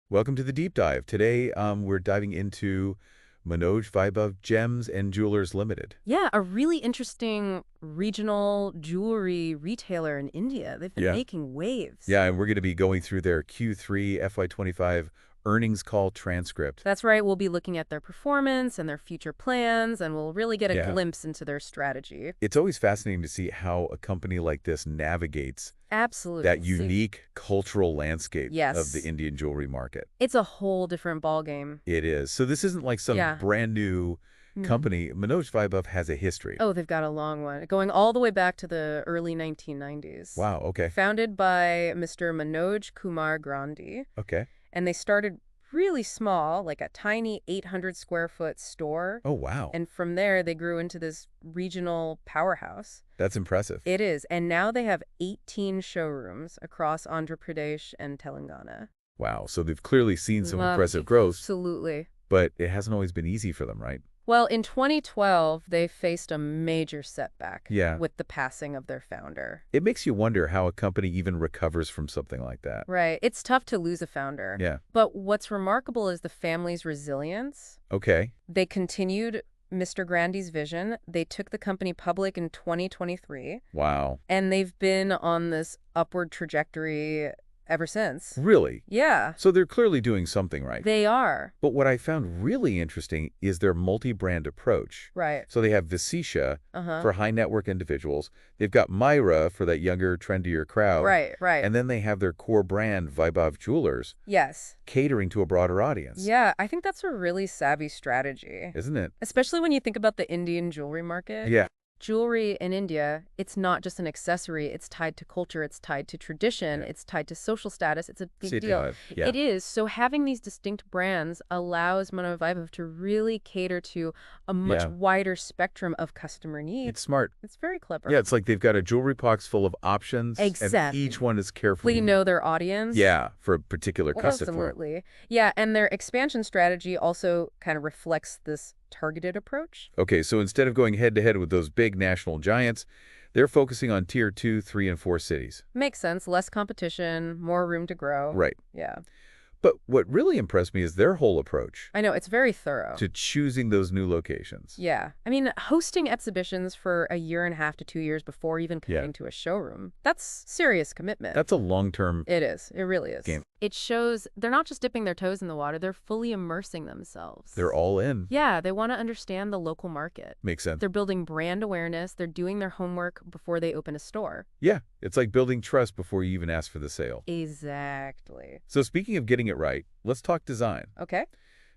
Welcome to the deep dive. Today, we're diving into Manoj Vaibhav Gems and Jewelers Limited. Yeah, a really interesting regional jewelry retailer in India. They've been Yeah. making waves. Yeah, and we're going to be going through their Q3 FY25 earnings call transcript. That's right. We'll be looking at their performance and their future plans, and we'll really get a Yeah. glimpse into their strategy. It's always fascinating to see how a company like this navigates Absolutely. that unique cultural landscape Yes. of the Indian jewelry market. It's a whole different ballgame. It is. So this isn't like some Yeah. brand new company. Manoj Vaibhav has a history. Oh, they've got a long one, going all the way back to the early 1990s. Wow, okay. Founded by Mr. Manoj Kumar Grandi. Okay. And they started really small, like a tiny 800 square foot store. Oh, wow. And from there, they grew into this regional powerhouse. That's impressive. It is. And now they have 18 showrooms across Andhra Pradesh and Telangana. Wow. So they've clearly seen some impressive growth, Absolutely. but it hasn't always been easy for them, right? Well, in 2012, they faced a major setback Yeah. with the passing of their founder. It makes you wonder how a company even recovers from something like that. Right. It's tough to lose a founder. Yeah. But what's remarkable is the family's resilience. Okay. They continued Mr. Grandi's vision. They took the company public in 2023, Wow. and they've been on this upward trajectory ever since. Really? Yeah, So they're clearly doing something right. they are. But what I found really interesting is their multi-brand approach. Right. So they have Visisha Uh-huh. for high-net-worth individuals. They've got Myra for that younger, trendier crowd. Right. And then they have their core brand, Vaibhav Jewelers, Yes. catering to a broader audience. Yeah, I think that's a really savvy strategy. Isn't it? Especially when you think about the Indian jewelry market. Yeah. Jewelry in India, it's not just an accessory. It's tied to culture. It's tied to tradition. Yeah. It's tied to social status. It's a big City deal. life. Yeah. It is. So having these distinct brands allows Manoj Vaibhav to really cater to a much Yeah. wider spectrum of customer needs. It's smart. It's very clever. Yeah, it's like they've got a jewelry box full of options. And Exactly. each one is carefully. We know their audience. Yeah, for a particular customer. Absolutely. Yeah, and their expansion strategy also kind of reflects this targeted approach. Okay, so instead of going head-to-head with those big national giants, they're focusing on Tier 2, 3, and 4 cities. Makes sense. Less competition, more room to grow. Right. Yeah. But what really impressed me is their whole approach I know, it's very thorough. to choosing those new locations. Yeah. I mean, hosting exhibitions for a year and a half to 2 years before even committing to a showroom, that's serious commitment. That's a long-term It is. It really is. game. It shows they're not just dipping their toes in the water, they're fully immersing themselves. They're all in. Yeah, they want to understand the local market. Makes sense. They're building brand awareness. They're doing their homework before they open a store. Yeah, it's like building trust before you even ask for the sale. Exactly. So speaking of getting it right, let's talk design. Okay.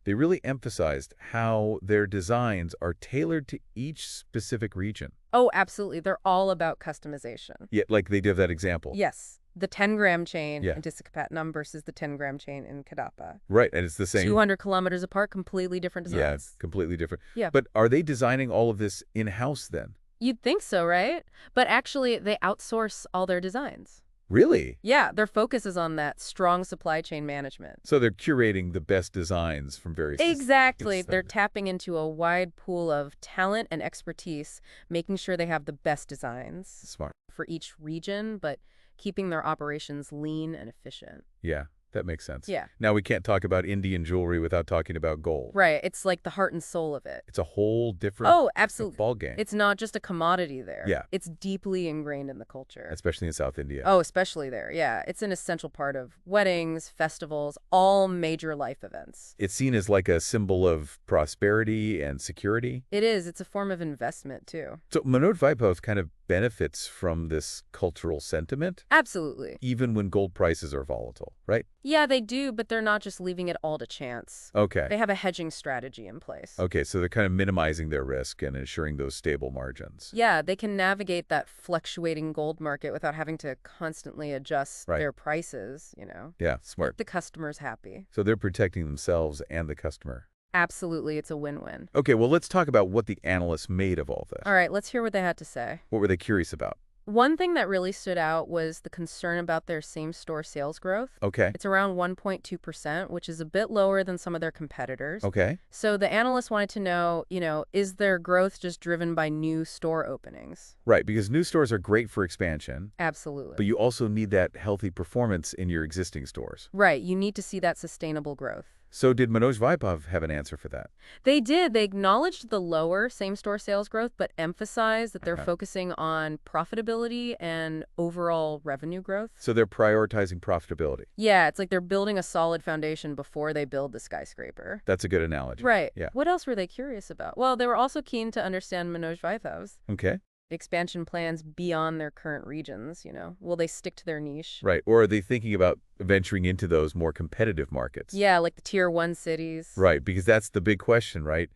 They really emphasized how their designs are tailored to each specific region. Oh, absolutely. They're all about customization. Yeah, like they give that example. Yes. The 10-gram chain Yeah. in Visakhapatnam versus the 10-gram chain in Kadapa. Right, and it's the same. 200 kilometers apart, completely different Yeah, designs. completely different. Yeah. But are they designing all of this in-house then? You'd think so, right? But actually, they outsource all their designs. Really? Yeah, their focus is on that strong supply chain management. So they're curating the best designs from various... Exactly. They're It's- tapping into a wide pool of talent and expertise, making sure they have the best designs Smart. for each region, but keeping their operations lean and efficient. Yeah, that makes sense. Yeah. Now, we can't talk about Indian jewelry without talking about gold. Right. It's like the heart and soul of it. It's a whole different Oh, absolutely. ball game, It's not just a commodity there. Yeah. It's deeply ingrained in the culture. especially in South India. Oh, especially there. Yeah. It's an essential part of weddings, festivals, all major life events. It's seen as like a symbol of prosperity and security. It is. It's a form of investment, too. So Manoj Vaibhav kind of benefits from this cultural sentiment, Absolutely. even when gold prices are volatile, right? Yeah, they do, but they're not just leaving it all to chance. Okay. They have a hedging strategy in place. Okay, so they're kind of minimizing their risk and ensuring those stable margins. Yeah, they can navigate that fluctuating gold market without having to constantly adjust Right. their prices, you know. Yeah, Keep smart. the customers happy. So they're protecting themselves and the customer. Absolutely, it's a win-win. Okay, well, let's talk about what the analysts made of all this. All right, let's hear what they had to say. What were they curious about? One thing that really stood out was the concern about their same-store sales growth. Okay. It's around 1.2%, which is a bit lower than some of their competitors. Okay. So the analysts wanted to know, is their growth just driven by new store openings? Right, because new stores are great for expansion, but Absolutely. you also need that healthy performance in your existing stores. Right, you need to see that sustainable growth. So did Manoj Vaibhav have an answer for that? They did. They acknowledged the lower same-store sales growth, but emphasized that they're Uh-huh. focusing on profitability and overall revenue growth. So they're prioritizing profitability. Yeah, it's like they're building a solid foundation before they build the skyscraper. That's a good analogy. Right. Yeah. What else were they curious about? Well, they were also keen to understand Manoj Vaibhav's Okay. expansion plans beyond their current regions. Will they stick to their niche? Right. Or are they thinking about venturing into those more competitive markets? Yeah, like the Tier 1 cities. Right, because that's the big question, right?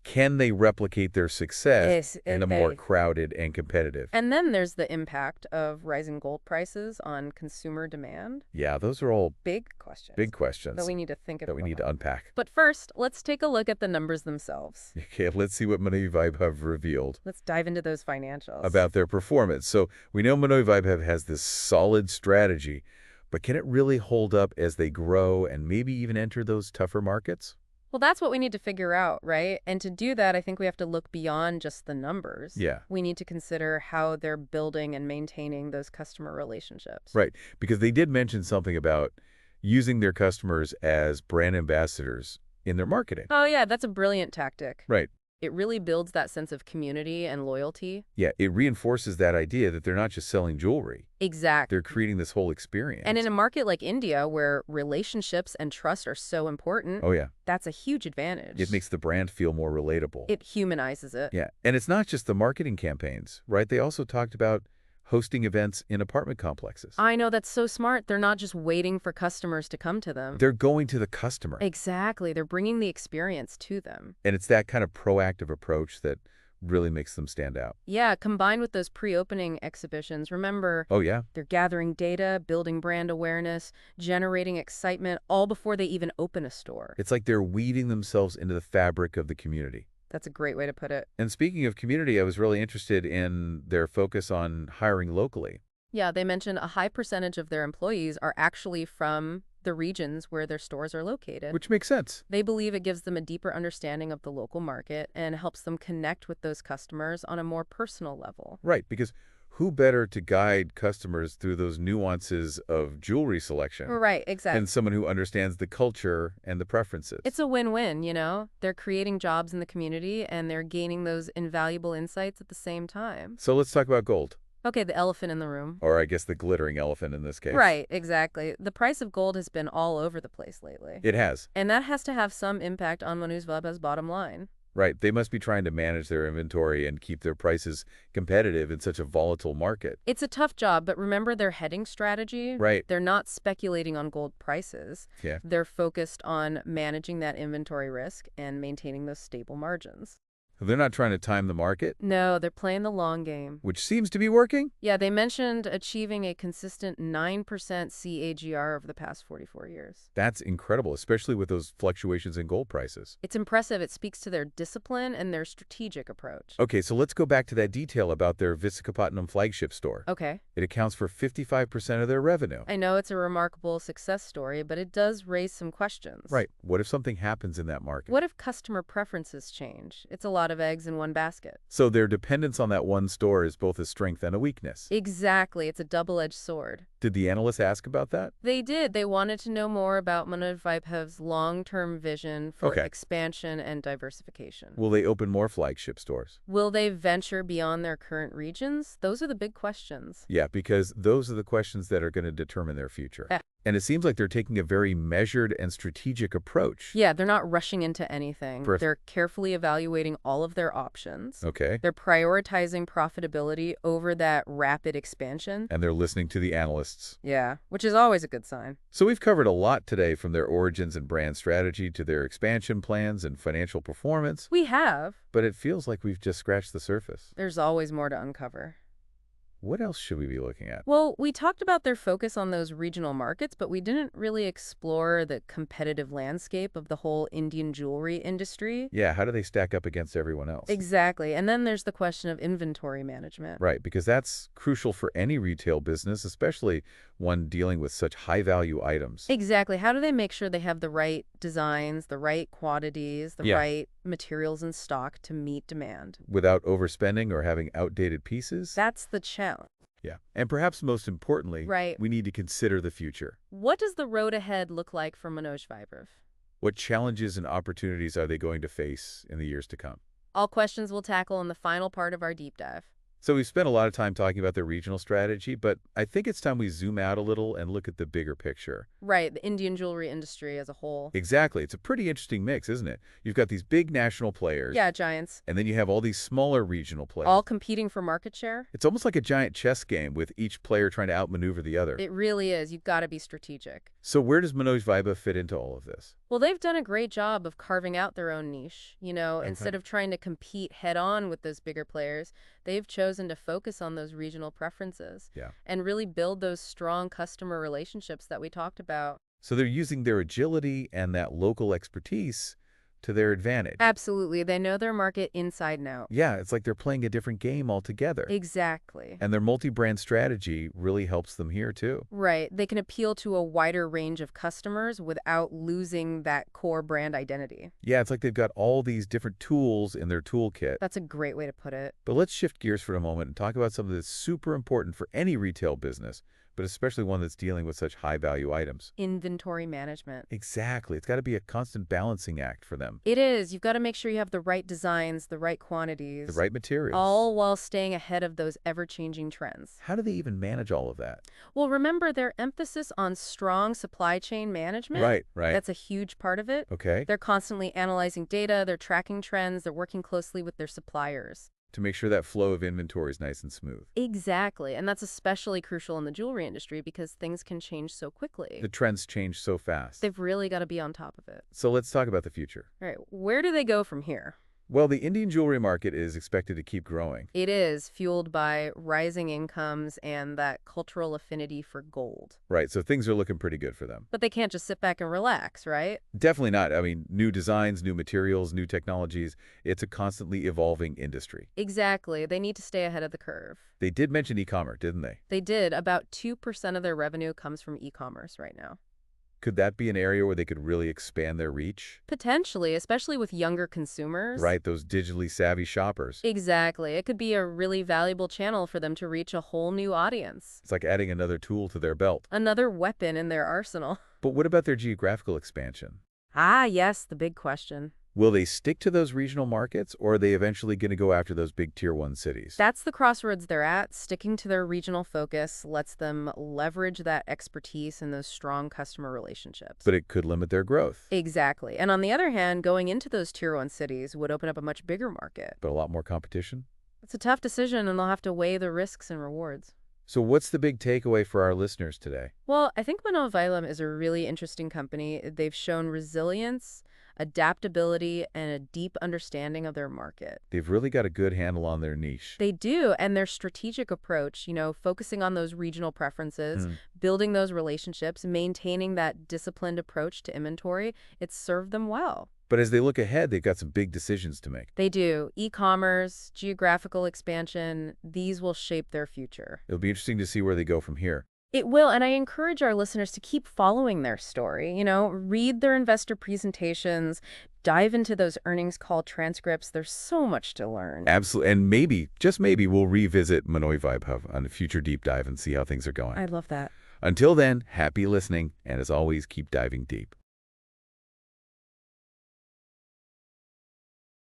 Can they replicate their success Yes, in a more crowded and competitive? And then there's the impact of rising gold prices on consumer demand. Yeah, those are all Big questions. big questions That we need to think that we need about. to unpack. But first, let's take a look at the numbers themselves. Okay, let's see what Manoj Vaibhav revealed Let's dive into those financials. about their performance. So we know Manoj Vaibhav has this solid strategy, but can it really hold up as they grow and maybe even enter those tougher markets? Well, that's what we need to figure out, right? And to do that, I think we have to look beyond just the numbers. Yeah. We need to consider how they're building and maintaining those customer relationships. Right, because they did mention something about using their customers as brand ambassadors in their marketing. Oh, yeah, that's a brilliant tactic. Right. It really builds that sense of community and loyalty. Yeah, it reinforces that idea that they're not just selling jewelry. Exactly. They're creating this whole experience. And in a market like India, where relationships and trust are so important, Oh, yeah. that's a huge advantage. It makes the brand feel more relatable. It humanizes it. Yeah, and it's not just the marketing campaigns, right? They also talked about hosting events in apartment complexes. I know, that's so smart. They're not just waiting for customers to come to them. They're going to the customer. Exactly. They're bringing the experience to them. And it's that kind of proactive approach that really makes them stand out. Yeah, combined with those pre-opening exhibitions, remember, Oh, yeah. they're gathering data, building brand awareness, generating excitement, all before they even open a store. It's like they're weaving themselves into the fabric of the community. That's a great way to put it. And speaking of community, I was really interested in their focus on hiring locally. Yeah, they mentioned a high percentage of their employees are actually from the regions where their stores are located. Which makes sense. They believe it gives them a deeper understanding of the local market and helps them connect with those customers on a more personal level. Right, because who better to guide customers through those nuances of jewelry selection Right, exactly. than someone who understands the culture and the preferences? It's a win-win. They're creating jobs in the community and they're gaining those invaluable insights at the same time. So let's talk about gold. Okay, the elephant in the room. Or I guess the glittering elephant in this case. Right, exactly. The price of gold has been all over the place lately. It has. And that has to have some impact on Manoj Vaibhav's bottom line. Right. They must be trying to manage their inventory and keep their prices competitive in such a volatile market. It's a tough job, but remember their hedging strategy? Right. They're not speculating on gold prices. Yeah. They're focused on managing that inventory risk and maintaining those stable margins. They're not trying to time the market, No, they're playing the long game. which seems to be working. Yeah, they mentioned achieving a consistent 9% CAGR over the past 44 years. That's incredible, especially with those fluctuations in gold prices. It's impressive. It speaks to their discipline and their strategic approach. Okay, so let's go back to that detail about their Visakhapatnam flagship store. Okay. It accounts for 55% of their revenue. I know it's a remarkable success story, but it does raise some questions. Right. What if something happens in that market? What if customer preferences change? It's a lot of eggs in one basket. So their dependence on that one store is both a strength and a weakness. Exactly. It's a double-edged sword. Did the analysts ask about that? They did. They wanted to know more about Manoj Vaibhav's long-term vision for Okay. expansion and diversification. Will they open more flagship stores? Will they venture beyond their current regions? Those are the big questions. Yeah, because those are the questions that are going to determine their future. Eh. And it seems like they're taking a very measured and strategic approach. Yeah, they're not rushing into anything. First- They're carefully evaluating all of their options. Okay. They're prioritizing profitability over that rapid expansion. And they're listening to the analysts. Yeah, which is always a good sign. So we've covered a lot today, from their origins and brand strategy to their expansion plans and financial performance. We have. But it feels like we've just scratched the surface. There's always more to uncover. What else should we be looking at? Well, we talked about their focus on those regional markets, but we didn't really explore the competitive landscape of the whole Indian jewelry industry. Yeah, how do they stack up against everyone else? Exactly. And then there's the question of inventory management. Right, because that's crucial for any retail business, especially one dealing with such high-value items. Exactly. How do they make sure they have the right designs, the right quantities, the Yeah. right materials in stock to meet demand? Without overspending or having outdated pieces? That's the challenge. Yeah. And perhaps most importantly, Right. we need to consider the future. What does the road ahead look like for Manoj Vaibhav? What challenges and opportunities are they going to face in the years to come? All questions we'll tackle in the final part of our deep dive. So we've spent a lot of time talking about their regional strategy, but I think it's time we zoom out a little and look at the bigger picture. Right, the Indian jewelry industry as a whole. Exactly. It's a pretty interesting mix, isn't it? You've got these big national players. Yeah, giants. And then you have all these smaller regional players. All competing for market share? It's almost like a giant chess game with each player trying to outmaneuver the other. It really is. You've got to be strategic. So where does Manoj Vaibhav fit into all of this? Well, they've done a great job of carving out their own niche. Okay. Instead of trying to compete head-on with those bigger players, they've chosen to focus on those regional preferences. Yeah. And really build those strong customer relationships that we talked about. So they're using their agility and that local expertise to their advantage. Absolutely. They know their market inside and out. Yeah, it's like they're playing a different game altogether. Exactly. And their multi-brand strategy really helps them here, too. Right. They can appeal to a wider range of customers without losing that core brand identity. Yeah, it's like they've got all these different tools in their toolkit. That's a great way to put it. But let's shift gears for a moment and talk about something that's super important for any retail business, but especially one that's dealing with such high-value items. Inventory management. Exactly. It's got to be a constant balancing act for them. It is. You've got to make sure you have the right designs, the right quantities. The right materials. All while staying ahead of those ever-changing trends. How do they even manage all of that? Well, remember their emphasis on strong supply chain management? Right. That's a huge part of it. Okay. They're constantly analyzing data, they're tracking trends, they're working closely with their suppliers. To make sure that flow of inventory is nice and smooth. Exactly. And that's especially crucial in the jewelry industry because things can change so quickly. The trends change so fast. They've really got to be on top of it. So let's talk about the future. All right. Where do they go from here? Well, the Indian jewelry market is expected to keep growing. It is fueled by rising incomes and that cultural affinity for gold. Right, so things are looking pretty good for them. But they can't just sit back and relax, right? Definitely not. I mean, new designs, new materials, new technologies. It's a constantly evolving industry. Exactly. They need to stay ahead of the curve. They did mention e-commerce, didn't they? They did. About 2% of their revenue comes from e-commerce right now. Could that be an area where they could really expand their reach? Potentially, especially with younger consumers. Right, those digitally savvy shoppers. Exactly. It could be a really valuable channel for them to reach a whole new audience. It's like adding another tool to their belt. Another weapon in their arsenal. But what about their geographical expansion? Ah, yes, the big question. Will they stick to those regional markets, or are they eventually going to go after those big Tier 1 cities? That's the crossroads they're at. Sticking to their regional focus lets them leverage that expertise and those strong customer relationships. But it could limit their growth. Exactly. And on the other hand, going into those Tier 1 cities would open up a much bigger market. But a lot more competition? It's a tough decision, and they'll have to weigh the risks and rewards. So what's the big takeaway for our listeners today? Well, I think Manoj Vaibhav is a really interesting company. They've shown resilience, adaptability, and a deep understanding of their market. They've really got a good handle on their niche. They do, and their strategic approach, focusing on those regional preferences, building those relationships, maintaining that disciplined approach to inventory, it's served them well. But as they look ahead, they've got some big decisions to make. They do. E-commerce, geographical expansion, these will shape their future. It'll be interesting to see where they go from here. It will, and I encourage our listeners to keep following their story. Read their investor presentations, dive into those earnings call transcripts. There's so much to learn. Absolutely. And maybe, just maybe, we'll revisit Manoj Vaibhav on a future deep dive and see how things are going. I love that. Until then, happy listening, and as always, keep diving deep.